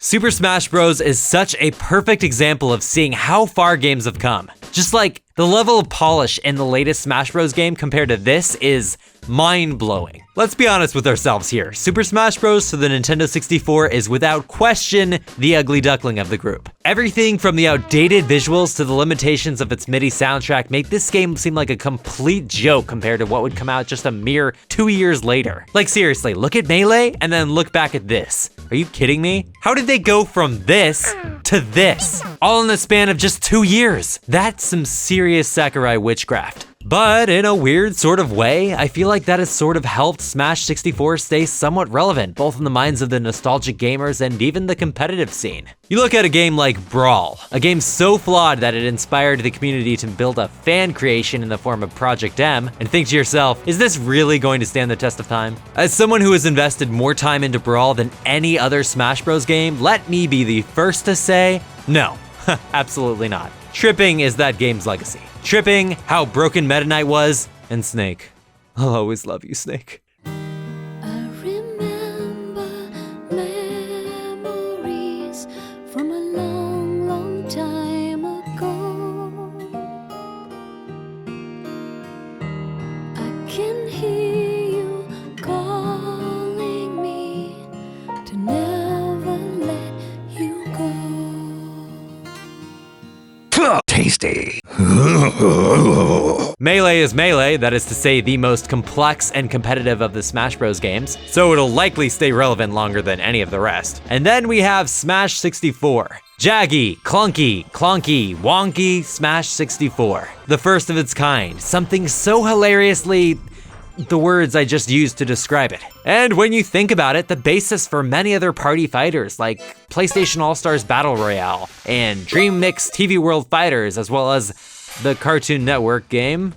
Super Smash Bros. Is such a perfect example of seeing how far games have come. Just like the level of polish in the latest Smash Bros. Game compared to this is mind-blowing. Let's be honest with ourselves here. Super Smash Bros. To the Nintendo 64 is without question the ugly duckling of the group. Everything from the outdated visuals to the limitations of its MIDI soundtrack make this game seem like a complete joke compared to what would come out just a mere 2 years later. Like seriously, look at Melee and then look back at this. Are you kidding me? How did they go from this to this? All in the span of just 2 years. That's some serious Sakurai witchcraft. But in a weird sort of way, I feel like that has sort of helped Smash 64 stay somewhat relevant, both in the minds of the nostalgic gamers and even the competitive scene. You look at a game like Brawl, a game so flawed that it inspired the community to build a fan creation in the form of Project M, and think to yourself, is this really going to stand the test of time? As someone who has invested more time into Brawl than any other Smash Bros. Game, let me be the first to say, no, absolutely not. Tripping is that game's legacy. Tripping, how broken Meta Knight was, and Snake. I'll always love you, Snake. I remember memories from a long, long time ago. I can hear you calling me to never let you go. Tasty. Melee is Melee, that is to say the most complex and competitive of the Smash Bros. Games, so it'll likely stay relevant longer than any of the rest. And then we have Smash 64. Jaggy, clunky, clonky, wonky Smash 64. The first of its kind, something so hilariously the words I just used to describe it. And when you think about it, the basis for many other party fighters like PlayStation All-Stars Battle Royale and Dream Mix TV World Fighters, as well as the Cartoon Network game,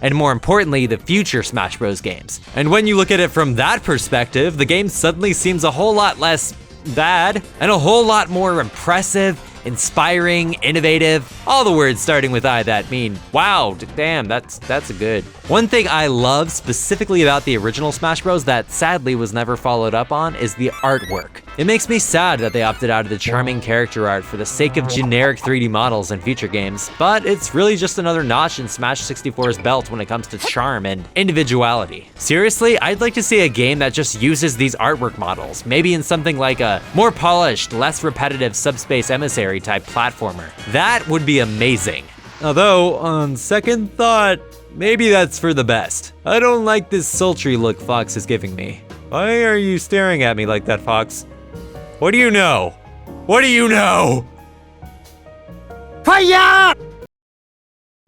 and more importantly, the future Smash Bros. Games. And when you look at it from that perspective, the game suddenly seems a whole lot less bad and a whole lot more impressive, inspiring, innovative, all the words starting with I that mean, wow, damn, that's a good. One thing I love specifically about the original Smash Bros. That sadly was never followed up on is the artwork. It makes me sad that they opted out of the charming character art for the sake of generic 3D models in future games, but it's really just another notch in Smash 64's belt when it comes to charm and individuality. Seriously, I'd like to see a game that just uses these artwork models, maybe in something like a more polished, less repetitive Subspace Emissary type platformer. That would be amazing. Although, on second thought, maybe that's for the best. I don't like this sultry look Fox is giving me. Why are you staring at me like that, Fox? What do you know? What do you know? Fire!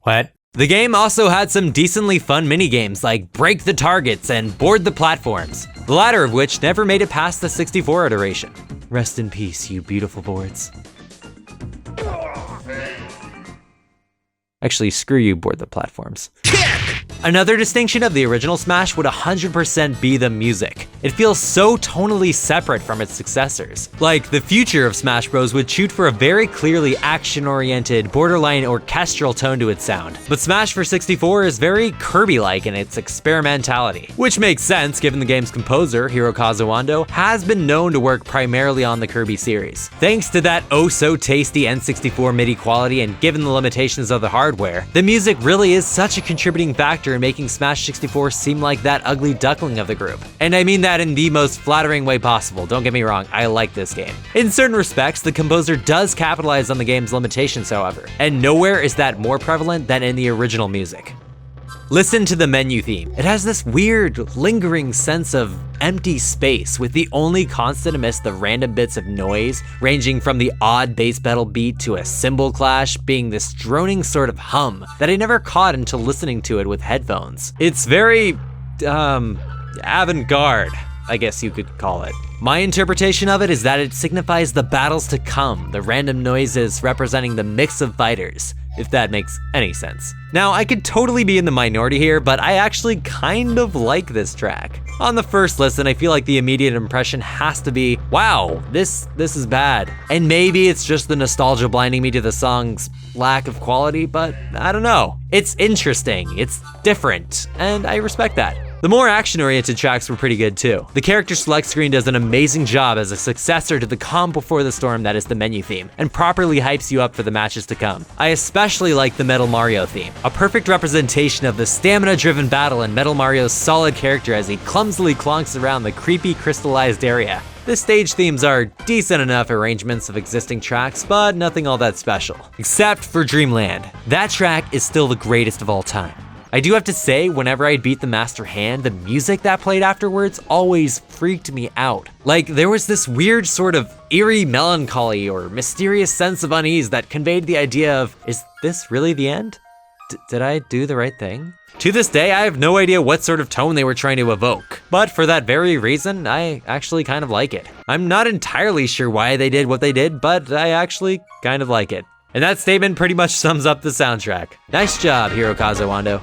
What? The game also had some decently fun minigames like break the targets and board the platforms, the latter of which never made it past the 64 iteration. Rest in peace, you beautiful boards. Actually, screw you, board the platforms. Another distinction of the original Smash would 100% be the music. It feels so tonally separate from its successors. Like, the future of Smash Bros. Would shoot for a very clearly action-oriented, borderline orchestral tone to its sound. But Smash for 64 is very Kirby-like in its experimentality, which makes sense given the game's composer, Hirokazu Ando, has been known to work primarily on the Kirby series. Thanks to that oh-so-tasty N64 MIDI quality and given the limitations of the hardware, the music really is such a contributing factor in making Smash 64 seem like that ugly duckling of the group. And I mean that in the most flattering way possible, don't get me wrong, I like this game. In certain respects, the composer does capitalize on the game's limitations, however, and nowhere is that more prevalent than in the original music. Listen to the menu theme. It has this weird, lingering sense of empty space, with the only constant amidst the random bits of noise, ranging from the odd bass pedal beat to a cymbal clash, being this droning sort of hum that I never caught until listening to it with headphones. It's very, avant-garde, I guess you could call it. My interpretation of it is that it signifies the battles to come, the random noises representing the mix of fighters, if that makes any sense. Now, I could totally be in the minority here, but I actually kind of like this track. On the first listen, I feel like the immediate impression has to be, wow, this is bad. And maybe it's just the nostalgia blinding me to the song's lack of quality, but I don't know. It's interesting, it's different, and I respect that. The more action-oriented tracks were pretty good too. The character select screen does an amazing job as a successor to the calm before the storm that is the menu theme, and properly hypes you up for the matches to come. I especially like the Metal Mario theme, a perfect representation of the stamina-driven battle and Metal Mario's solid character as he clumsily clonks around the creepy crystallized area. The stage themes are decent enough arrangements of existing tracks, but nothing all that special. Except for Dreamland. That track is still the greatest of all time. I do have to say, whenever I'd beat the Master Hand, the music that played afterwards always freaked me out. Like, there was this weird sort of eerie melancholy or mysterious sense of unease that conveyed the idea of, is this really the end? Did I do the right thing? To this day, I have no idea what sort of tone they were trying to evoke, but for that very reason, I actually kind of like it. I'm not entirely sure why they did what they did, but I actually kind of like it. And that statement pretty much sums up the soundtrack. Nice job, Hirokazu Ando.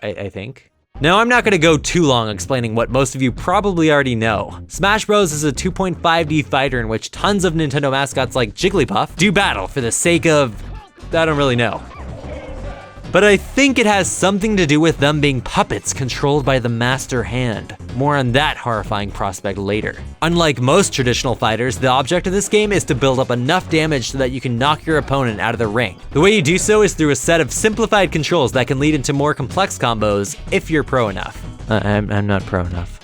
I think. Now, I'm not gonna go too long explaining what most of you probably already know. Smash Bros is a 2.5D fighter in which tons of Nintendo mascots like Jigglypuff do battle for the sake of, I don't really know. But I think it has something to do with them being puppets controlled by the Master Hand. More on that horrifying prospect later. Unlike most traditional fighters, the object of this game is to build up enough damage so that you can knock your opponent out of the ring. The way you do so is through a set of simplified controls that can lead into more complex combos if you're pro enough. I'm not pro enough.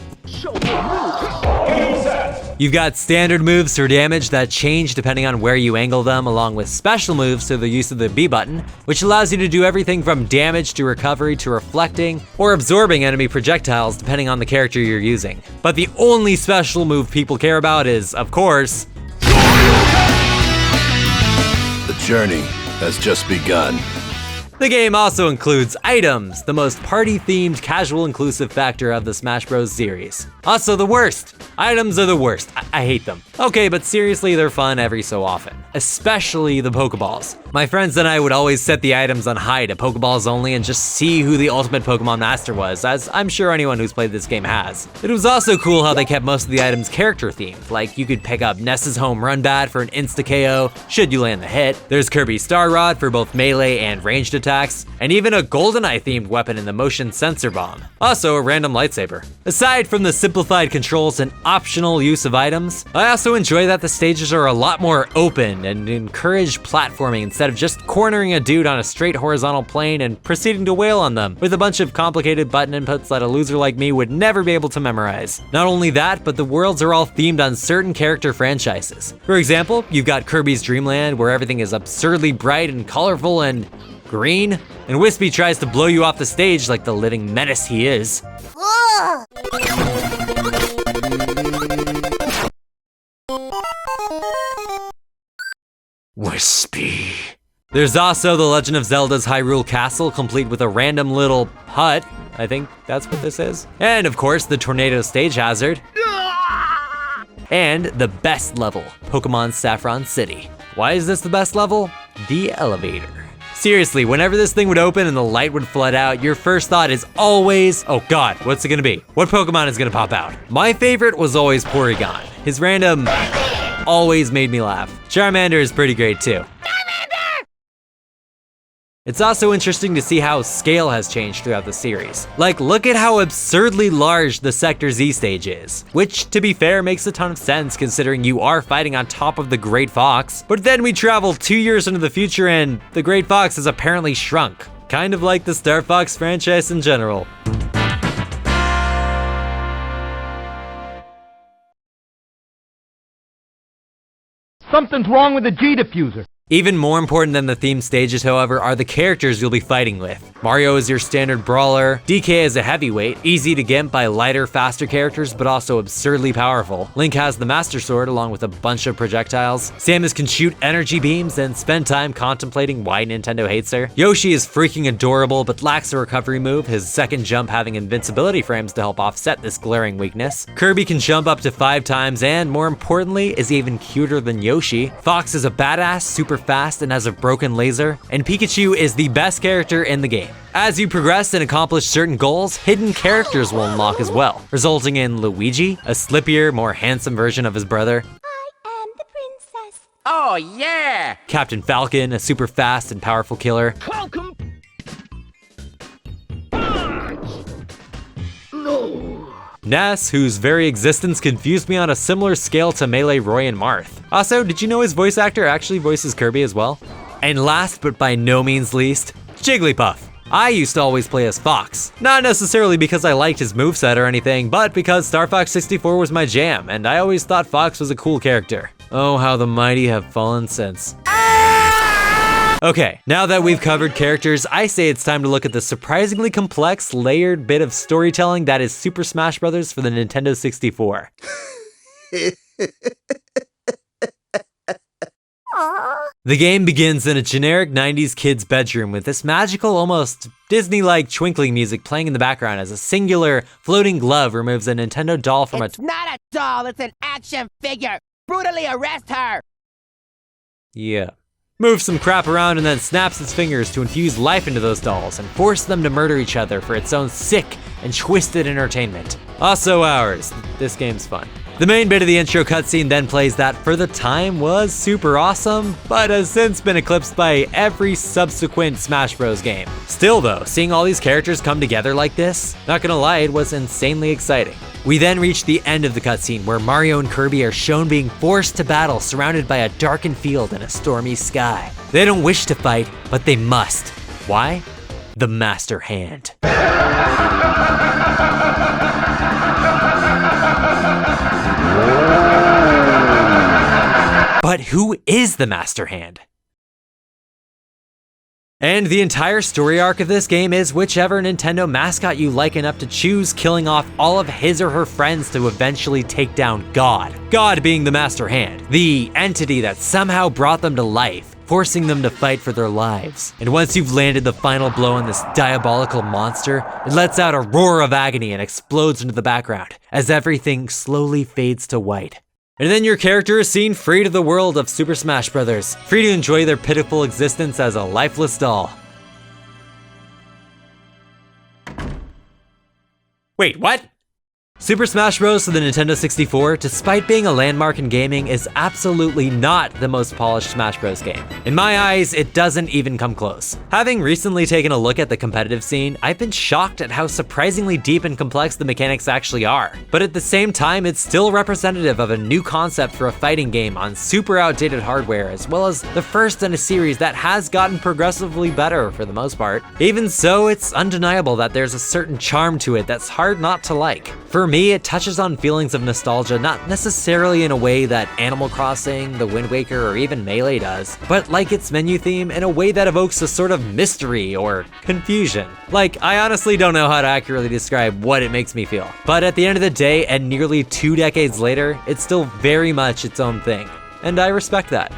You've got standard moves for damage that change depending on where you angle them, along with special moves through the use of the B button, which allows you to do everything from damage to recovery to reflecting or absorbing enemy projectiles depending on the character you're using. But the only special move people care about is, of course, The journey has just begun. The game also includes items, the most party-themed, casual inclusive factor of the Smash Bros. Series. Also the worst. Items are the worst. I hate them. Okay, but seriously, they're fun every so often. Especially the Pokeballs. My friends and I would always set the items on high to Pokeballs only and just see who the ultimate Pokemon master was, as I'm sure anyone who's played this game has. It was also cool how they kept most of the items character themed, like you could pick up Ness's home run bat for an insta-KO, should you land the hit. There's Kirby's Star Rod for both melee and ranged attacks, and even a GoldenEye themed weapon in the motion sensor bomb. Also a random lightsaber. Aside from the simplified controls and optional use of items, I also enjoy that the stages are a lot more open and encourage platforming instead of just cornering a dude on a straight horizontal plane and proceeding to wail on them with a bunch of complicated button inputs that a loser like me would never be able to memorize. Not only that, but the worlds are all themed on certain character franchises. For example, you've got Kirby's Dream Land, where everything is absurdly bright and colorful and green, and Wispy tries to blow you off the stage like the living menace he is. Wispy. There's also The Legend of Zelda's Hyrule Castle, complete with a random little hut. I think that's what this is. And of course, the Tornado Stage Hazard. And the best level, Pokemon Saffron City. Why is this the best level? The elevator. Seriously, whenever this thing would open and the light would flood out, your first thought is always, oh god, what's it gonna be? What Pokemon is gonna pop out? My favorite was always Porygon. His random always made me laugh. Charmander is pretty great too. It's also interesting to see how scale has changed throughout the series. Like, look at how absurdly large the Sector Z stage is, which, to be fair, makes a ton of sense considering you are fighting on top of the Great Fox. But then we travel 2 years into the future and the Great Fox has apparently shrunk. Kind of like the Star Fox franchise in general. Something's wrong with the G diffuser. Even more important than the theme stages, however, are the characters you'll be fighting with. Mario is your standard brawler, DK is a heavyweight, easy to get by lighter, faster characters, but also absurdly powerful. Link has the Master Sword along with a bunch of projectiles. Samus can shoot energy beams and spend time contemplating why Nintendo hates her. Yoshi is freaking adorable, but lacks a recovery move, his second jump having invincibility frames to help offset this glaring weakness. Kirby can jump up to 5 times and, more importantly, is even cuter than Yoshi. Fox is a badass, super fast, and has a broken laser. And Pikachu is the best character in the game. As you progress and accomplish certain goals, hidden characters will unlock as well, resulting in Luigi, a slippier, more handsome version of his brother. I am the princess. Oh yeah! Captain Falcon, a super fast and powerful killer. Falcon! Ness, whose very existence confused me on a similar scale to Melee Roy and Marth. Also, did you know his voice actor actually voices Kirby as well? And last but by no means least, Jigglypuff. I used to always play as Fox. Not necessarily because I liked his moveset or anything, but because Star Fox 64 was my jam, and I always thought Fox was a cool character. Oh, how the mighty have fallen since. Okay, now that we've covered characters, I say it's time to look at the surprisingly complex, layered bit of storytelling that is Super Smash Bros. For the Nintendo 64. The game begins in a generic 90s kid's bedroom with this magical, almost Disney-like twinkling music playing in the background as a singular floating glove removes a Nintendo doll from It's not a doll, it's an action figure! Brutally arrest her! Yeah. Moves some crap around and then snaps its fingers to infuse life into those dolls and force them to murder each other for its own sick and twisted entertainment. Also ours. This game's fun. The main bit of the intro cutscene then plays that for the time was super awesome, but has since been eclipsed by every subsequent Smash Bros. Game. Still though, seeing all these characters come together like this, not gonna lie, it was insanely exciting. We then reach the end of the cutscene where Mario and Kirby are shown being forced to battle surrounded by a darkened field and a stormy sky. They don't wish to fight, but they must. Why? The Master Hand. But who is the Master Hand? And the entire story arc of this game is whichever Nintendo mascot you like enough to choose, killing off all of his or her friends to eventually take down God. God being the Master Hand, the entity that somehow brought them to life, forcing them to fight for their lives. And once you've landed the final blow on this diabolical monster, it lets out a roar of agony and explodes into the background as everything slowly fades to white. And then your character is seen free to the world of Super Smash Bros., free to enjoy their pitiful existence as a lifeless doll. Wait, what? Super Smash Bros. For the Nintendo 64, despite being a landmark in gaming, is absolutely not the most polished Smash Bros. Game. In my eyes, it doesn't even come close. Having recently taken a look at the competitive scene, I've been shocked at how surprisingly deep and complex the mechanics actually are. But at the same time, it's still representative of a new concept for a fighting game on super outdated hardware, as well as the first in a series that has gotten progressively better for the most part. Even so, it's undeniable that there's a certain charm to it that's hard not to like. For me, it touches on feelings of nostalgia, not necessarily in a way that Animal Crossing, The Wind Waker, or even Melee does, but like its menu theme in a way that evokes a sort of mystery or confusion. Like, I honestly don't know how to accurately describe what it makes me feel. But at the end of the day, and nearly 2 decades later, it's still very much its own thing. And I respect that.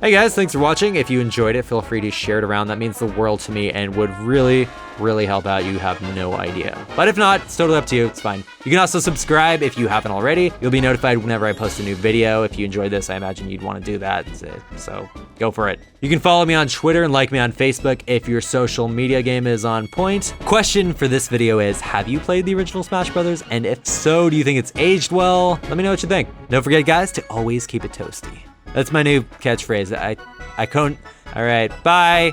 Hey guys, thanks for watching. If you enjoyed it, feel free to share it around. That means the world to me and would really help out. You have no idea. But if not, it's totally up to you. It's fine. You can also subscribe if you haven't already. You'll be notified whenever I post a new video. If you enjoyed this, I imagine you'd want to do that. So go for it. You can follow me on Twitter and like me on Facebook if your social media game is on point. Question for this video is, have you played the original Smash Brothers? And if so, do you think it's aged well? Let me know what you think. Don't forget, guys, to always keep it toasty. That's my new catchphrase. I couldn't. All right, bye.